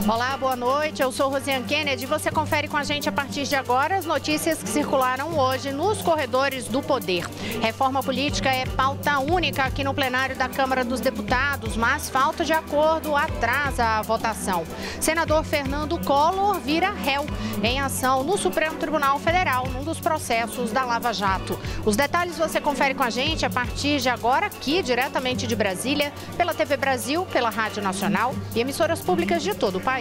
Olá, boa noite. Eu sou Rosiane Kennedy e você confere com a gente a partir de agora as notícias que circularam hoje nos corredores do poder. Reforma política é pauta única aqui no plenário da Câmara dos Deputados, mas falta de acordo atrasa a votação. Senador Fernando Collor vira réu em ação no Supremo Tribunal Federal, num dos processos da Lava Jato. Os detalhes você confere com a gente a partir de agora, aqui diretamente de Brasília, pela TV Brasil, pela Rádio Nacional e emissoras públicas de todo o país.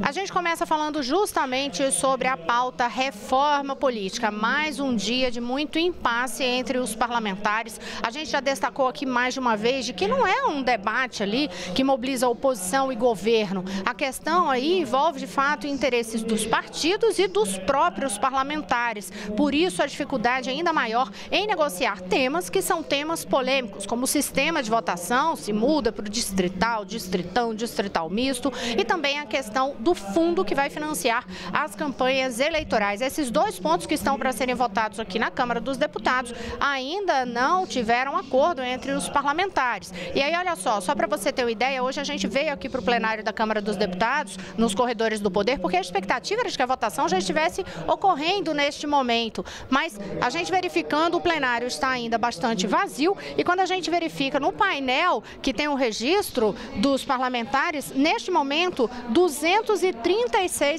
A gente começa falando justamente sobre a pauta reforma política. Mais um dia de muito impasse entre os parlamentares. A gente já destacou aqui mais de uma vez de que não é um debate ali que mobiliza oposição e governo. A questão aí envolve, de fato, interesses dos partidos e dos próprios parlamentares. Por isso, a dificuldade ainda maior em negociar temas que são temas polêmicos, como o sistema de votação, se muda para o distrital, distritão, distrital misto, e também a questão do fundo que vai financiar as campanhas eleitorais. Esses dois pontos que estão para serem votados aqui na Câmara dos Deputados ainda não tiveram acordo entre os parlamentares. E aí, olha só para você ter uma ideia, hoje a gente veio aqui para o plenário da Câmara dos Deputados, nos corredores do poder, porque a expectativa era de que a votação já estivesse ocorrendo neste momento. Mas a gente verificando, o plenário está ainda bastante vazio e quando a gente verifica no painel que tem o registro dos parlamentares, neste momento, 236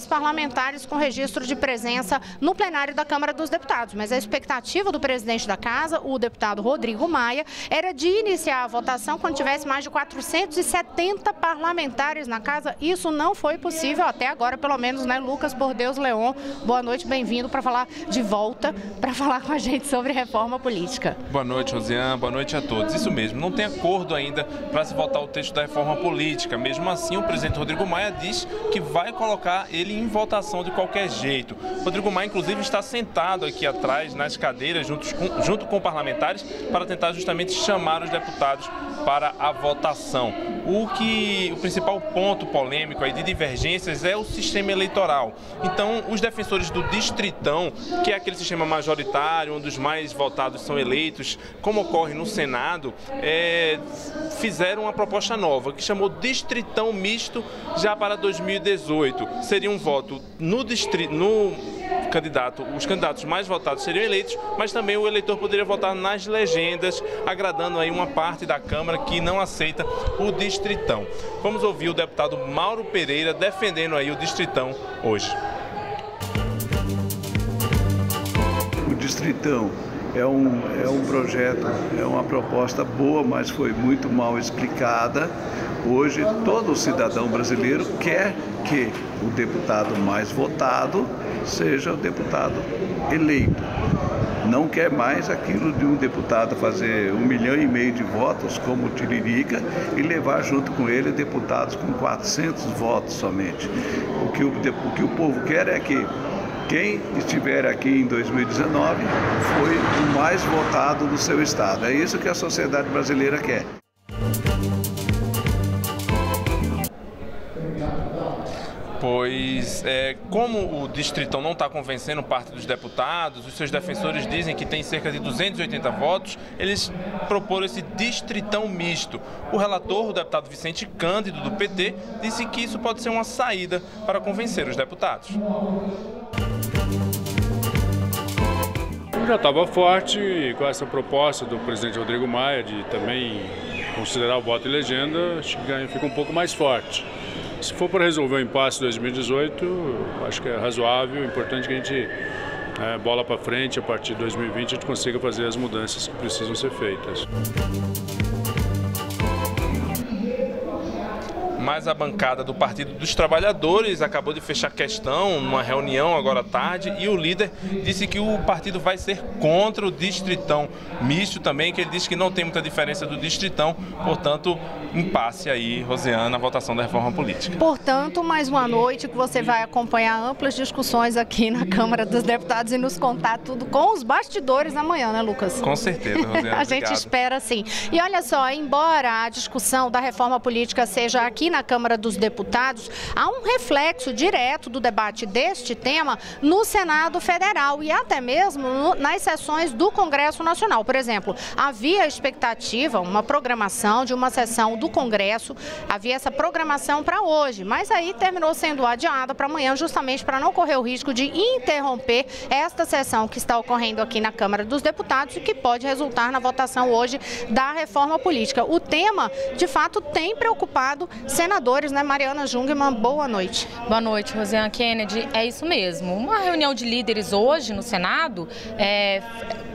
parlamentares com registro de presença no plenário da Câmara dos Deputados. Mas a expectativa do presidente da Casa, o deputado Rodrigo Maia, era de iniciar a votação quando tivesse mais de 470 parlamentares na Casa. Isso não foi possível até agora, pelo menos, né, Lucas Bordeus Leon? Boa noite, bem-vindo para falar de volta, para falar com a gente sobre reforma política. Boa noite, Rosiane, boa noite a todos. Isso mesmo, não tem acordo ainda para se votar o texto da reforma política. Mesmo assim, o presidente Rodrigo Maia diz que vai colocar ele em votação de qualquer jeito. Rodrigo Maia, inclusive, está sentado aqui atrás, nas cadeiras, junto com parlamentares, para tentar justamente chamar os deputados para a votação. O principal ponto polêmico aí de divergências é o sistema eleitoral. Então, os defensores do distritão, que é aquele sistema majoritário, onde os mais votados são eleitos, como ocorre no Senado, fizeram uma proposta nova, que chamou Distritão Misto já para 2018. Seria um voto os candidatos mais votados seriam eleitos, mas também o eleitor poderia votar nas legendas, agradando aí uma parte da Câmara que não aceita o distritão. Vamos ouvir o deputado Mauro Pereira defendendo aí o distritão hoje. O distritão é um projeto, é uma proposta boa, mas foi muito mal explicada. Hoje, todo cidadão brasileiro quer que o deputado mais votado seja o deputado eleito. Não quer mais aquilo de um deputado fazer 1,5 milhão de votos, como o Tiririca, e levar junto com ele deputados com 400 votos somente. O que o povo quer é que quem estiver aqui em 2019 foi o mais votado do seu estado. É isso que a sociedade brasileira quer. Pois, como o distritão não está convencendo parte dos deputados, os seus defensores dizem que tem cerca de 280 votos, eles proporam esse distritão misto. O relator, o deputado Vicente Cândido, do PT, disse que isso pode ser uma saída para convencer os deputados. Já estava forte e com essa proposta do presidente Rodrigo Maia de também considerar o voto e legenda, acho que fica um pouco mais forte. Se for para resolver o impasse de 2018, acho que é razoável, é importante que a gente, bola para frente, a partir de 2020 a gente consiga fazer as mudanças que precisam ser feitas. Mas a bancada do Partido dos Trabalhadores acabou de fechar questão numa reunião agora à tarde e o líder disse que o partido vai ser contra o distritão misto também, que ele disse que não tem muita diferença do distritão, portanto, impasse aí, Rosiane, na votação da reforma política. Portanto, mais uma noite que você vai acompanhar amplas discussões aqui na Câmara dos Deputados e nos contar tudo com os bastidores amanhã, né, Lucas? Com certeza, Rosiane. A gente espera sim. E olha só, embora a discussão da reforma política seja aqui na Câmara dos Deputados, há um reflexo direto do debate deste tema no Senado Federal e até mesmo nas sessões do Congresso Nacional. Por exemplo, havia expectativa, uma programação de uma sessão do Congresso, havia essa programação para hoje, mas aí terminou sendo adiada para amanhã, justamente para não correr o risco de interromper esta sessão que está ocorrendo aqui na Câmara dos Deputados e que pode resultar na votação hoje da reforma política. O tema, de fato, tem preocupado senadores, né? Mariana Jungmann, boa noite. Boa noite, Rosiane Kennedy. É isso mesmo. Uma reunião de líderes hoje no Senado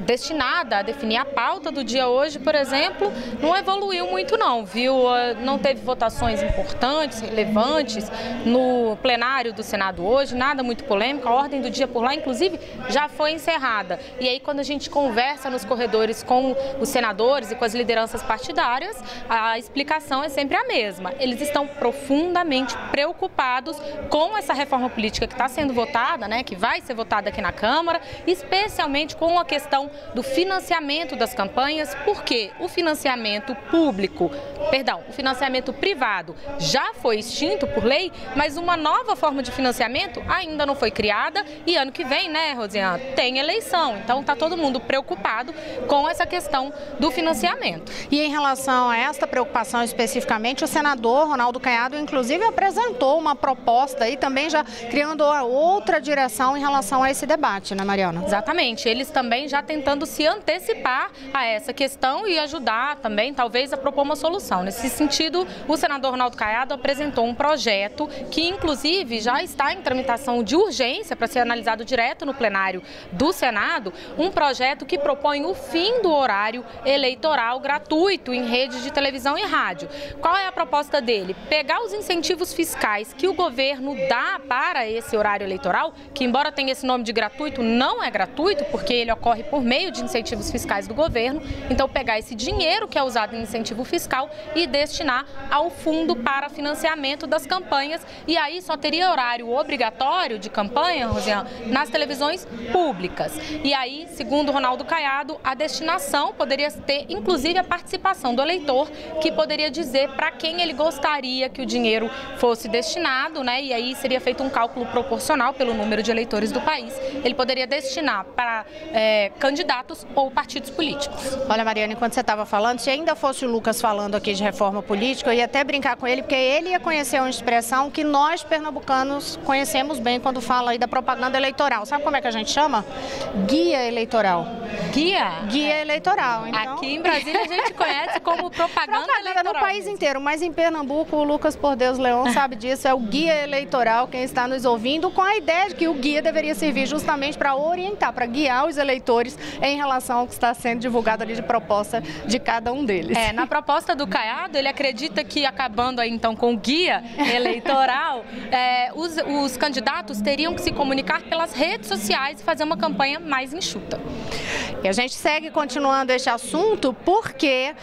destinada a definir a pauta do dia hoje, por exemplo, não evoluiu muito não, viu? Não teve votações importantes, relevantes no plenário do Senado hoje, nada muito polêmico, a ordem do dia por lá, inclusive, já foi encerrada. E aí, quando a gente conversa nos corredores com os senadores e com as lideranças partidárias, a explicação é sempre a mesma. Eles estão profundamente preocupados com essa reforma política que está sendo votada, né, que vai ser votada aqui na Câmara, especialmente com a questão do financiamento das campanhas, porque o financiamento o financiamento privado já foi extinto por lei, mas uma nova forma de financiamento ainda não foi criada e ano que vem, né, Rosiane, tem eleição, então está todo mundo preocupado com essa questão do financiamento. E em relação a esta preocupação especificamente, o senador Ronaldo Caiado, inclusive, apresentou uma proposta e também já criando outra direção em relação a esse debate, né, Mariana? Exatamente, eles também já tentando se antecipar a essa questão e ajudar também, talvez, a propor uma solução. Nesse sentido, o senador Ronaldo Caiado apresentou um projeto que, inclusive, já está em tramitação de urgência para ser analisado direto no plenário do Senado, um projeto que propõe o fim do horário eleitoral gratuito em redes de televisão e rádio. Qual é a proposta dele? Pegar os incentivos fiscais que o governo dá para esse horário eleitoral, que embora tenha esse nome de gratuito, não é gratuito, porque ele ocorre por meio de incentivos fiscais do governo, então pegar esse dinheiro que é usado em incentivo fiscal e destinar ao fundo para financiamento das campanhas, e aí só teria horário obrigatório de campanha, Rosiane, nas televisões públicas. E aí, segundo Ronaldo Caiado, a destinação poderia ter, inclusive, a participação do eleitor, que poderia dizer para quem ele gostaria que o dinheiro fosse destinado, né? E aí seria feito um cálculo proporcional pelo número de eleitores do país. Ele poderia destinar para candidatos ou partidos políticos. Olha, Mariana, enquanto você estava falando, se ainda fosse o Lucas falando aqui de reforma política, eu ia até brincar com ele, porque ele ia conhecer uma expressão que nós, pernambucanos, conhecemos bem quando fala aí da propaganda eleitoral. Sabe como é que a gente chama? Guia eleitoral. Guia? Guia eleitoral. Então... Aqui em Brasília a gente conhece como propaganda eleitoral. No país inteiro, mas em Pernambuco, o Lucas Por Deus Leão sabe disso, é o guia eleitoral, quem está nos ouvindo, com a ideia de que o guia deveria servir justamente para orientar, para guiar os eleitores em relação ao que está sendo divulgado ali de proposta de cada um deles. Na proposta do Caiado, ele acredita que, acabando aí então com o guia eleitoral, os candidatos teriam que se comunicar pelas redes sociais e fazer uma campanha mais enxuta. E a gente segue continuando este assunto porque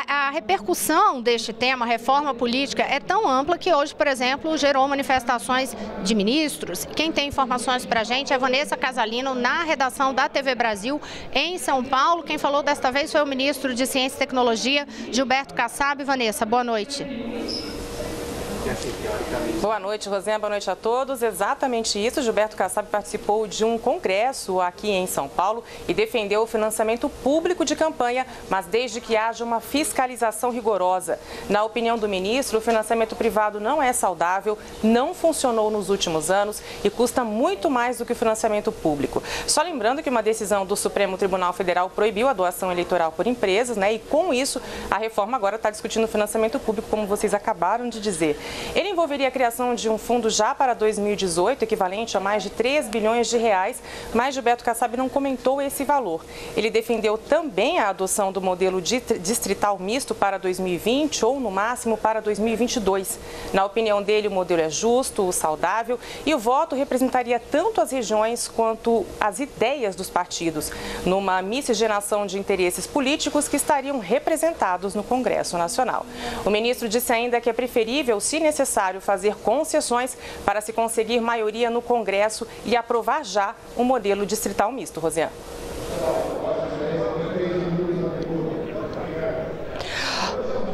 a repercussão deste tema, reforma política, é tão ampla que hoje, por exemplo, gerou manifestações de ministros. Quem tem informações para a gente é Vanessa Casalino, na redação da TV Brasil, em São Paulo. Quem falou desta vez foi o ministro de Ciência e Tecnologia, Gilberto Kassab. Vanessa, boa noite. Boa noite, Rosiane. Boa noite a todos. Exatamente isso. Gilberto Kassab participou de um congresso aqui em São Paulo e defendeu o financiamento público de campanha, mas desde que haja uma fiscalização rigorosa. Na opinião do ministro, o financiamento privado não é saudável, não funcionou nos últimos anos e custa muito mais do que o financiamento público. Só lembrando que uma decisão do Supremo Tribunal Federal proibiu a doação eleitoral por empresas, né? E com isso, a reforma agora está discutindo o financiamento público, como vocês acabaram de dizer. Ele envolveria a criação de um fundo já para 2018, equivalente a mais de 3 bilhões de reais, mas Gilberto Kassab não comentou esse valor. Ele defendeu também a adoção do modelo distrital misto para 2020 ou, no máximo, para 2022. Na opinião dele, o modelo é justo, saudável e o voto representaria tanto as regiões quanto as ideias dos partidos, numa miscigenação de interesses políticos que estariam representados no Congresso Nacional. O ministro disse ainda que é preferível, se necessário, fazer concessões para se conseguir maioria no Congresso e aprovar já o modelo distrital misto. Rosiane.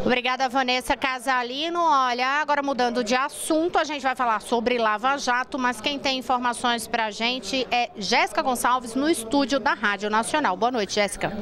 Obrigada, Vanessa Casalino. Olha, agora mudando de assunto, a gente vai falar sobre Lava Jato, mas quem tem informações pra gente é Jéssica Gonçalves, no estúdio da Rádio Nacional. Boa noite, Jéssica.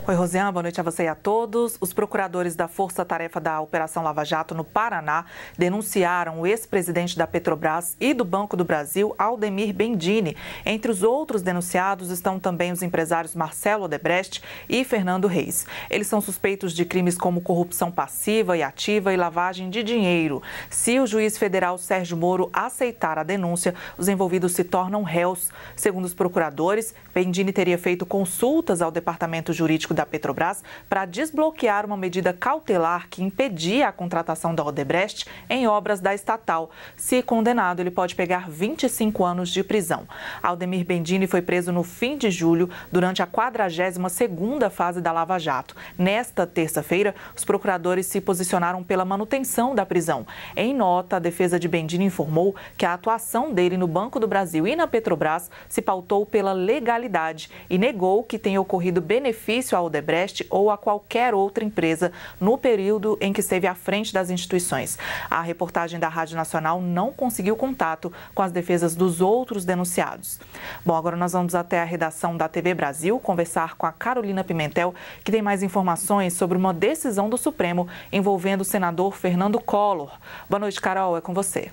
Oi, Rosiane, boa noite a você e a todos. Os procuradores da Força Tarefa da Operação Lava Jato no Paraná denunciaram o ex-presidente da Petrobras e do Banco do Brasil, Aldemir Bendini. Entre os outros denunciados estão também os empresários Marcelo Odebrecht e Fernando Reis. Eles são suspeitos de crimes como corrupção passiva e ativa e lavagem de dinheiro. Se o juiz federal Sérgio Moro aceitar a denúncia, os envolvidos se tornam réus. Segundo os procuradores, Bendini teria feito consultas ao Departamento Jurídico da Petrobras para desbloquear uma medida cautelar que impedia a contratação da Odebrecht em obras da estatal. Se condenado, ele pode pegar 25 anos de prisão. Aldemir Bendini foi preso no fim de julho, durante a 42ª fase da Lava Jato. Nesta terça-feira, os procuradores se posicionaram pela manutenção da prisão. Em nota, a defesa de Bendini informou que a atuação dele no Banco do Brasil e na Petrobras se pautou pela legalidade e negou que tenha ocorrido benefício a Odebrecht ou a qualquer outra empresa no período em que esteve à frente das instituições. A reportagem da Rádio Nacional não conseguiu contato com as defesas dos outros denunciados. Bom, agora nós vamos até a redação da TV Brasil conversar com a Carolina Pimentel, que tem mais informações sobre uma decisão do Supremo envolvendo o senador Fernando Collor. Boa noite, Carol, é com você.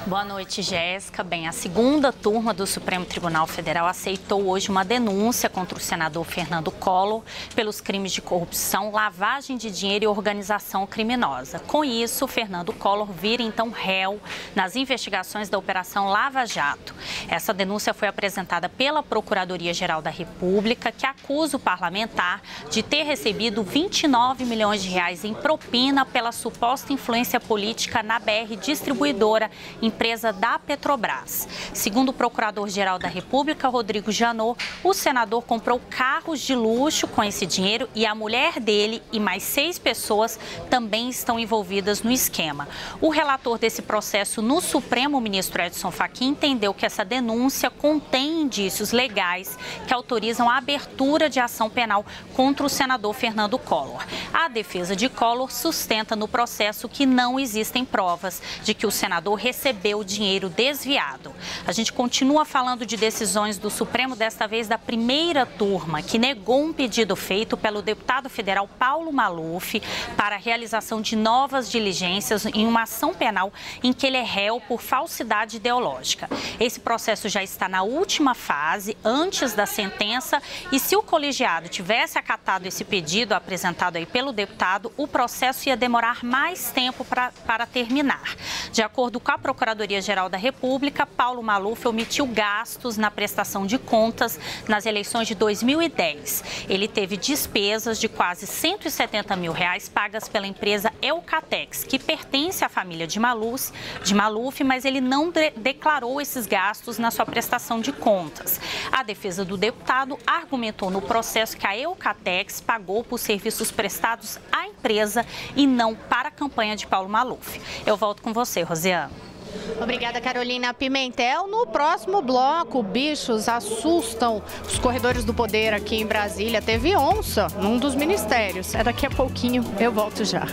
Boa noite, Jéssica. Bem, a segunda turma do Supremo Tribunal Federal aceitou hoje uma denúncia contra o senador Fernando Collor pelos crimes de corrupção, lavagem de dinheiro e organização criminosa. Com isso, Fernando Collor vira então réu nas investigações da Operação Lava Jato. Essa denúncia foi apresentada pela Procuradoria-Geral da República, que acusa o parlamentar de ter recebido 29 milhões de reais em propina pela suposta influência política na BR Distribuidora, empresa da Petrobras. Segundo o Procurador-Geral da República, Rodrigo Janot, o senador comprou carros de luxo com esse dinheiro e a mulher dele e mais 6 pessoas também estão envolvidas no esquema. O relator desse processo no Supremo, o ministro Edson Fachin, entendeu que essa denúncia contém indícios legais que autorizam a abertura de ação penal contra o senador Fernando Collor. A defesa de Collor sustenta no processo que não existem provas de que o senador recebeu dinheiro desviado. A gente continua falando de decisões do Supremo, desta vez da primeira turma, que negou um pedido feito pelo deputado federal Paulo Maluf para a realização de novas diligências em uma ação penal em que ele é réu por falsidade ideológica. Esse processo já está na última fase, antes da sentença, e se o colegiado tivesse acatado esse pedido apresentado aí pelo deputado, o processo ia demorar mais tempo para terminar. De acordo com a Procuradoria-Geral da República, Paulo Maluf omitiu gastos na prestação de contas nas eleições de 2010. Ele teve despesas de quase 170 mil reais pagas pela empresa Eucatex, que pertence à família de Maluf, mas ele não declarou esses gastos na sua prestação de contas. A defesa do deputado argumentou no processo que a Eucatex pagou por serviços prestados à empresa e não para a campanha de Paulo Maluf. Eu volto com você, Rosiane. Obrigada, Carolina Pimentel. No próximo bloco, bichos assustam os corredores do poder aqui em Brasília. Teve onça num dos ministérios. É daqui a pouquinho, eu volto já.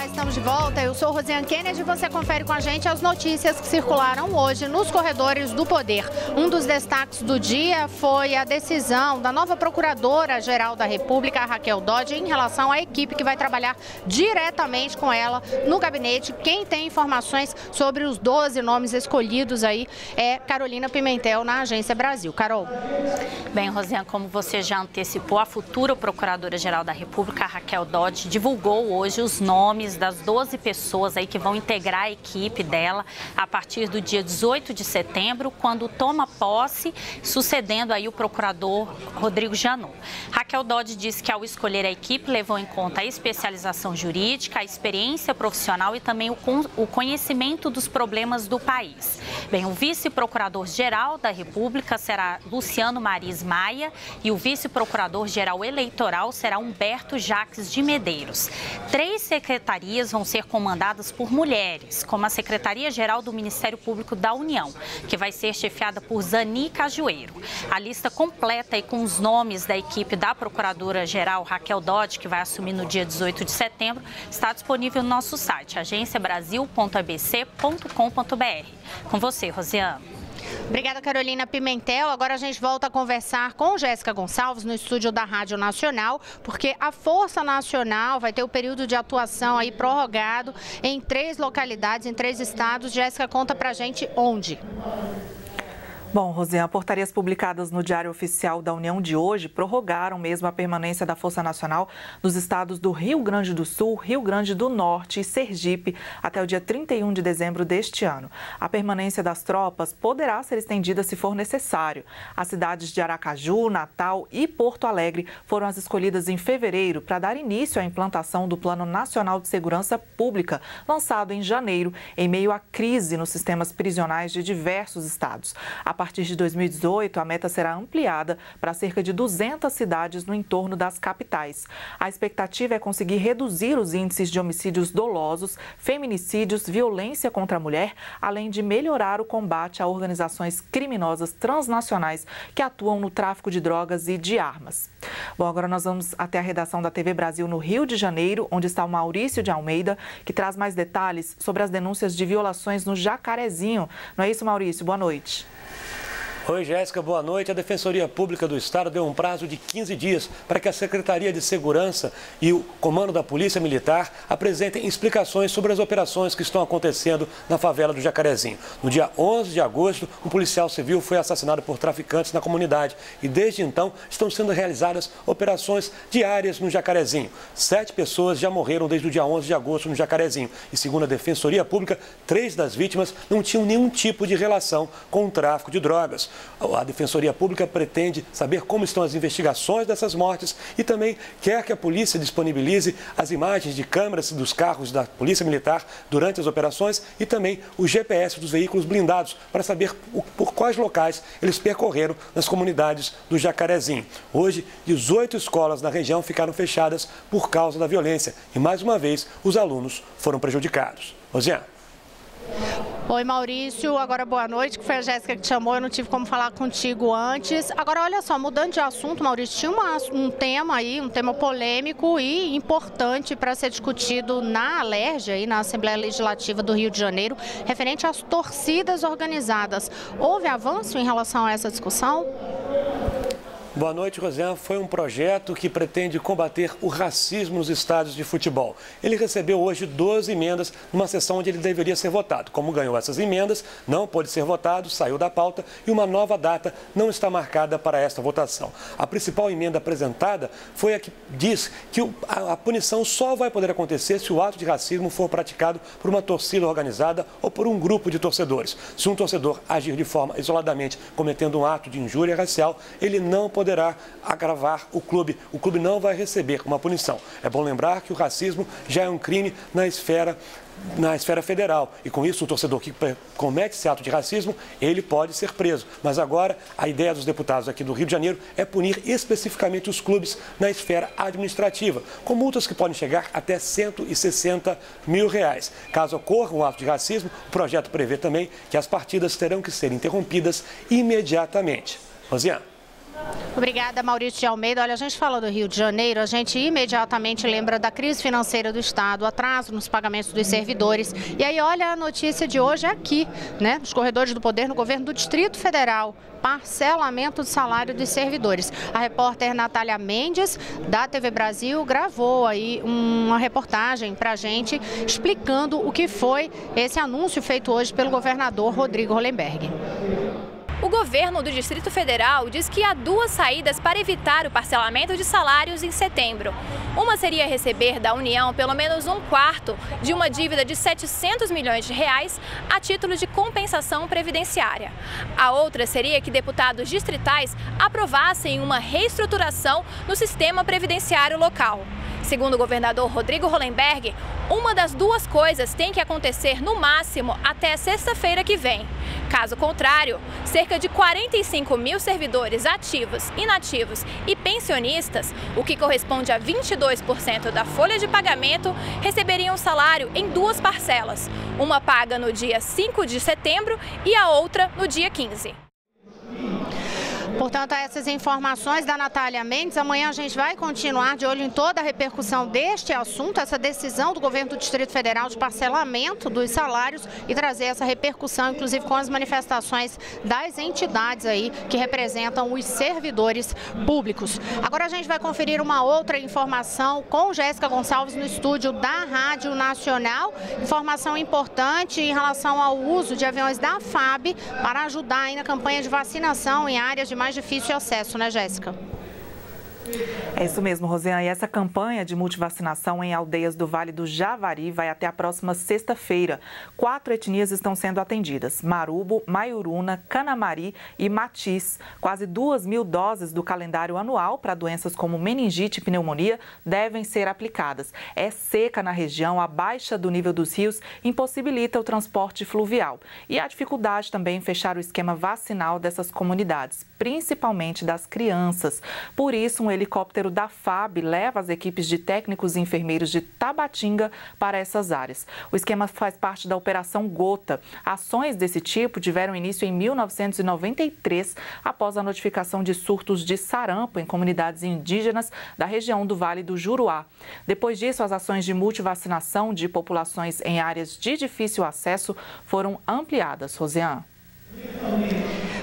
Estamos de volta, eu sou Rosiane Kennedy e você confere com a gente as notícias que circularam hoje nos corredores do poder. Um dos destaques do dia foi a decisão da nova Procuradora-Geral da República, Raquel Dodge, em relação à equipe que vai trabalhar diretamente com ela no gabinete. Quem tem informações sobre os 12 nomes escolhidos aí é Carolina Pimentel, na Agência Brasil. Carol. Bem, Rosiane, como você já antecipou, a futura Procuradora-Geral da República, Raquel Dodge, divulgou hoje os nomes das 12 pessoas aí que vão integrar a equipe dela a partir do dia 18 de setembro, quando toma posse, sucedendo aí o procurador Rodrigo Janot. Raquel Dodge disse que ao escolher a equipe levou em conta a especialização jurídica, a experiência profissional e também o conhecimento dos problemas do país. Bem, o vice-procurador-geral da República será Luciano Maris Maia e o vice-procurador-geral eleitoral será Humberto Jacques de Medeiros. 3 secretarias secretarias vão ser comandadas por mulheres, como a Secretaria-Geral do Ministério Público da União, que vai ser chefiada por Zani Cajueiro. A lista completa e com os nomes da equipe da Procuradora-Geral Raquel Dodge, que vai assumir no dia 18 de setembro, está disponível no nosso site, agenciabrasil.abc.com.br. Com você, Rosiane. Obrigada, Carolina Pimentel. Agora a gente volta a conversar com Jéssica Gonçalves no estúdio da Rádio Nacional, porque a Força Nacional vai ter o período de atuação aí prorrogado em 3 localidades, em 3 estados. Jéssica, conta pra gente onde. Bom, Rosiane, portarias publicadas no Diário Oficial da União de hoje prorrogaram mesmo a permanência da Força Nacional nos estados do Rio Grande do Sul, Rio Grande do Norte e Sergipe até o dia 31 de dezembro deste ano. A permanência das tropas poderá ser estendida se for necessário. As cidades de Aracaju, Natal e Porto Alegre foram as escolhidas em fevereiro para dar início à implantação do Plano Nacional de Segurança Pública, lançado em janeiro, em meio à crise nos sistemas prisionais de diversos estados. A partir de 2018, a meta será ampliada para cerca de 200 cidades no entorno das capitais. A expectativa é conseguir reduzir os índices de homicídios dolosos, feminicídios, violência contra a mulher, além de melhorar o combate a organizações criminosas transnacionais que atuam no tráfico de drogas e de armas. Bom, agora nós vamos até a redação da TV Brasil no Rio de Janeiro, onde está o Maurício de Almeida, que traz mais detalhes sobre as denúncias de violações no Jacarezinho. Não é isso, Maurício? Boa noite. Oi, Jéssica, boa noite. A Defensoria Pública do Estado deu um prazo de 15 dias para que a Secretaria de Segurança e o Comando da Polícia Militar apresentem explicações sobre as operações que estão acontecendo na favela do Jacarezinho. No dia 11 de agosto, um policial civil foi assassinado por traficantes na comunidade e, desde então, estão sendo realizadas operações diárias no Jacarezinho. 7 pessoas já morreram desde o dia 11 de agosto no Jacarezinho e, segundo a Defensoria Pública, 3 das vítimas não tinham nenhum tipo de relação com o tráfico de drogas. A Defensoria Pública pretende saber como estão as investigações dessas mortes e também quer que a polícia disponibilize as imagens de câmeras dos carros da Polícia Militar durante as operações e também o GPS dos veículos blindados para saber por quais locais eles percorreram nas comunidades do Jacarezinho. Hoje, 18 escolas na região ficaram fechadas por causa da violência e, mais uma vez, os alunos foram prejudicados. Rosiane. Oi, Maurício. Agora, boa noite, que foi a Jéssica que te chamou, eu não tive como falar contigo antes. Agora, olha só, mudando de assunto, Maurício, tinha um tema aí, um tema polêmico e importante para ser discutido na Alerj, aí na Assembleia Legislativa do Rio de Janeiro, referente às torcidas organizadas. Houve avanço em relação a essa discussão? Boa noite, Rosiane. Foi um projeto que pretende combater o racismo nos estádios de futebol. Ele recebeu hoje 12 emendas numa sessão onde ele deveria ser votado. Como ganhou essas emendas, não pôde ser votado, saiu da pauta e uma nova data não está marcada para esta votação. A principal emenda apresentada foi a que diz que a punição só vai poder acontecer se o ato de racismo for praticado por uma torcida organizada ou por um grupo de torcedores. Se um torcedor agir de forma isoladamente cometendo um ato de injúria racial, ele não poderá agravar o clube não vai receber uma punição. É bom lembrar que o racismo já é um crime na esfera federal e com isso o torcedor que comete esse ato de racismo, ele pode ser preso. Mas agora a ideia dos deputados aqui do Rio de Janeiro é punir especificamente os clubes na esfera administrativa, com multas que podem chegar até R$160 mil. Caso ocorra um ato de racismo, o projeto prevê também que as partidas terão que ser interrompidas imediatamente. Rosiane. Obrigada, Maurício de Almeida. Olha, a gente fala do Rio de Janeiro, a gente imediatamente lembra da crise financeira do Estado, atraso nos pagamentos dos servidores. E aí, olha, a notícia de hoje é aqui, né? Os corredores do poder no governo do Distrito Federal. Parcelamento do salário dos servidores. A repórter Natália Mendes, da TV Brasil, gravou aí uma reportagem para a gente explicando o que foi esse anúncio feito hoje pelo governador Rodrigo Hollenberg. O governo do Distrito Federal diz que há 2 saídas para evitar o parcelamento de salários em setembro. Uma seria receber da União pelo menos 1/4 de uma dívida de R$700 milhões a título de compensação previdenciária. A outra seria que deputados distritais aprovassem uma reestruturação no sistema previdenciário local. Segundo o governador Rodrigo Hollenberg, uma das 2 coisas tem que acontecer no máximo até sexta-feira que vem. Caso contrário, cerca de 45 mil servidores ativos, inativos e pensionistas, o que corresponde a 22% da folha de pagamento, receberiam o salário em duas parcelas, uma paga no dia 5 de setembro e a outra no dia 15. Portanto, essas informações da Natália Mendes. Amanhã a gente vai continuar de olho em toda a repercussão deste assunto, essa decisão do governo do Distrito Federal de parcelamento dos salários e trazer essa repercussão, inclusive com as manifestações das entidades aí que representam os servidores públicos. Agora a gente vai conferir uma outra informação com Jéssica Gonçalves no estúdio da Rádio Nacional. Informação importante em relação ao uso de aviões da FAB para ajudar aí na campanha de vacinação em áreas de mais difícil acesso, né, Jéssica? É isso mesmo, Rosiane. E essa campanha de multivacinação em aldeias do Vale do Javari vai até a próxima sexta-feira. 4 etnias estão sendo atendidas: Marubo, Maiuruna, Canamari e Matiz. Quase 2.000 doses do calendário anual para doenças como meningite e pneumonia devem ser aplicadas. É seca na região, a baixa do nível dos rios impossibilita o transporte fluvial. E há dificuldade também em fechar o esquema vacinal dessas comunidades, principalmente das crianças. Por isso, um helicóptero da FAB leva as equipes de técnicos e enfermeiros de Tabatinga para essas áreas. O esquema faz parte da Operação Gota. Ações desse tipo tiveram início em 1993, após a notificação de surtos de sarampo em comunidades indígenas da região do Vale do Juruá. Depois disso, as ações de multivacinação de populações em áreas de difícil acesso foram ampliadas. Rosiane.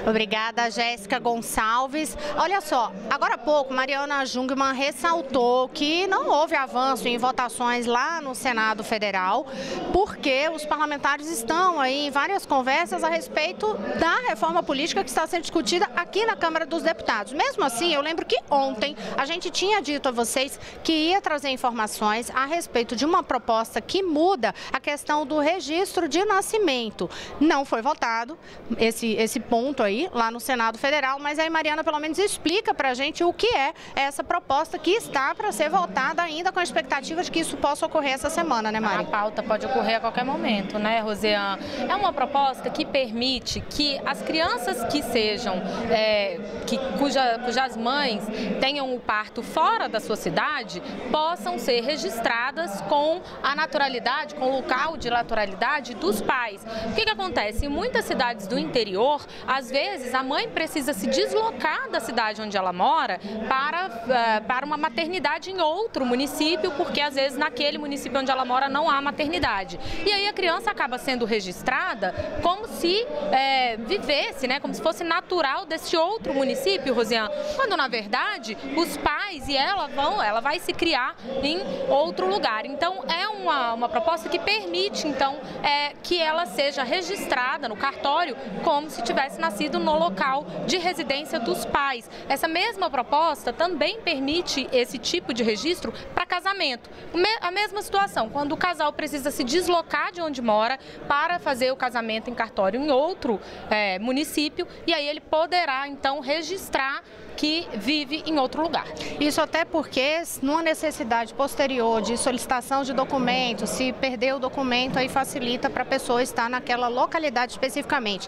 Obrigada, Jéssica Gonçalves. Olha só, agora há pouco, Mariana Jungmann ressaltou que não houve avanço em votações lá no Senado Federal, porque os parlamentares estão aí em várias conversas a respeito da reforma política que está sendo discutida aqui na Câmara dos Deputados. Mesmo assim, eu lembro que ontem a gente tinha dito a vocês que ia trazer informações a respeito de uma proposta que muda a questão do registro de nascimento. Não foi votado esse ponto aí lá no Senado Federal, mas aí Mariana pelo menos explica pra gente o que é essa proposta que está para ser votada ainda, com a expectativa de que isso possa ocorrer essa semana, né, Mari? A pauta pode ocorrer a qualquer momento, né, Rosiane? É uma proposta que permite que as crianças que sejam, cujas mães tenham o parto fora da sua cidade, possam ser registradas com a naturalidade, com o local de naturalidade dos pais. O que acontece? Em muitas cidades do interior, às vezes a mãe precisa se deslocar da cidade onde ela mora para uma maternidade em outro município, porque às vezes naquele município onde ela mora não há maternidade. E aí a criança acaba sendo registrada como se vivesse, né, como se fosse natural desse outro município, Rosiane, quando na verdade os pais e ela vai se criar em outro lugar. Então é uma proposta que permite então que ela seja registrada no cartório como se tivesse nascido no local de residência dos pais. Essa mesma proposta também permite esse tipo de registro para casamento. A mesma situação, quando o casal precisa se deslocar de onde mora para fazer o casamento em cartório em outro município, e aí ele poderá então registrar que vive em outro lugar. Isso até porque, numa necessidade posterior de solicitação de documentos, se perder o documento, aí facilita para a pessoa estar naquela localidade especificamente.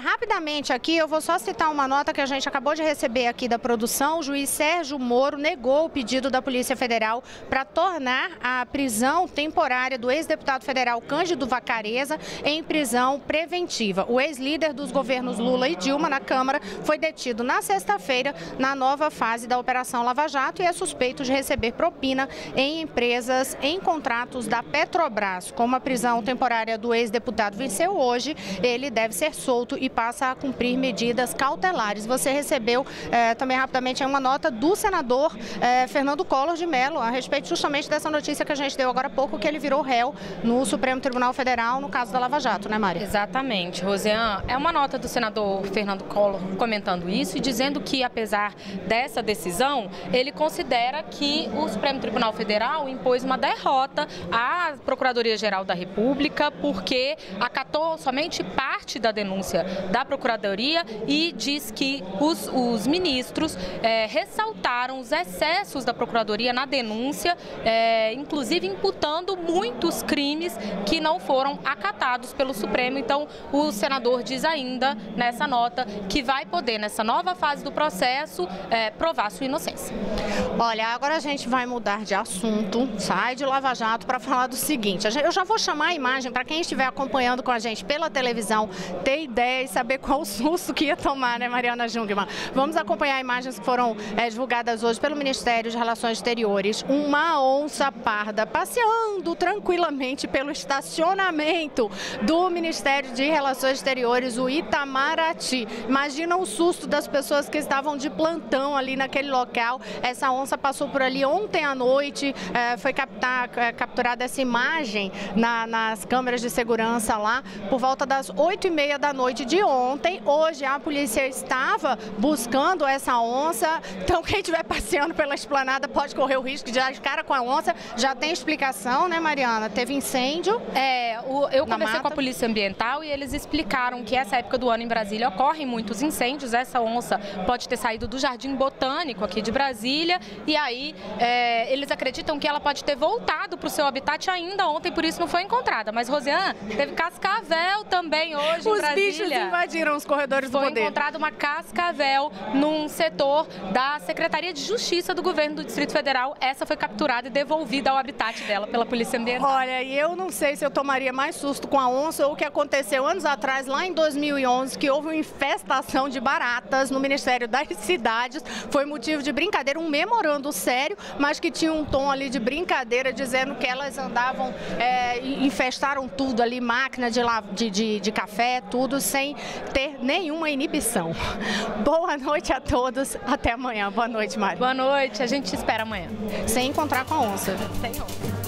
Rapidamente aqui, eu vou só citar uma nota que a gente acabou de receber aqui da produção. O juiz Sérgio Moro negou o pedido da Polícia Federal para tornar a prisão temporária do ex-deputado federal Cândido Vacareza em prisão preventiva. O ex-líder dos governos Lula e Dilma na Câmara foi detido na sexta-feira na nova fase da Operação Lava Jato e é suspeito de receber propina em empresas em contratos da Petrobras. Como a prisão temporária do ex-deputado venceu hoje, ele deve ser solto e passa a cumprir medidas cautelares. Você recebeu também rapidamente uma nota do senador Fernando Collor de Mello a respeito justamente dessa notícia que a gente deu agora há pouco, que ele virou réu no Supremo Tribunal Federal no caso da Lava Jato, né, Mari? Exatamente, Rosiane. É uma nota do senador Fernando Collor comentando isso e dizendo que a apesar dessa decisão, ele considera que o Supremo Tribunal Federal impôs uma derrota à Procuradoria-Geral da República porque acatou somente parte da denúncia da Procuradoria e diz que os ministros ressaltaram os excessos da Procuradoria na denúncia, inclusive imputando muitos crimes que não foram acatados pelo Supremo. Então, o senador diz ainda nessa nota que vai poder, nessa nova fase do processo, provar sua inocência. Olha, agora a gente vai mudar de assunto, sai de Lava Jato para falar do seguinte. Eu já vou chamar a imagem para quem estiver acompanhando com a gente pela televisão ter ideia e saber qual o susto que ia tomar, né, Mariana Jungmann? Vamos acompanhar imagens que foram divulgadas hoje pelo Ministério de Relações Exteriores. Uma onça parda passeando tranquilamente pelo estacionamento do Ministério de Relações Exteriores, o Itamaraty. Imagina o susto das pessoas que estavam de plantão ali naquele local. Essa onça passou por ali ontem à noite, foi capturada essa imagem nas câmeras de segurança lá por volta das 8h30 da noite de ontem. Hoje a polícia estava buscando essa onça, então quem estiver passeando pela esplanada pode correr o risco de dar de cara com a onça. Já tem explicação, né, Mariana? Teve incêndio. Eu conversei com a Polícia Ambiental e eles explicaram que essa época do ano em Brasília ocorrem muitos incêndios. Essa onça pode ter saído do Jardim Botânico aqui de Brasília e aí eles acreditam que ela pode ter voltado para o seu habitat ainda ontem, por isso não foi encontrada. Mas, Rosiane, teve cascavel também hoje em Brasília. Os bichos invadiram os corredores do poder. Foi encontrada uma cascavel num setor da Secretaria de Justiça do Governo do Distrito Federal. Essa foi capturada e devolvida ao habitat dela pela Polícia Ambiental. Olha, e eu não sei se eu tomaria mais susto com a onça ou o que aconteceu anos atrás, lá em 2011, que houve uma infestação de baratas no Ministério das Cidades. Foi motivo de brincadeira, um memorando sério, mas que tinha um tom ali de brincadeira, dizendo que elas andavam, infestaram tudo ali, máquina de café, tudo, sem ter nenhuma inibição. Boa noite a todos, até amanhã. Boa noite, Mari. Boa noite, a gente te espera amanhã. Sem encontrar com a onça. Sem onça.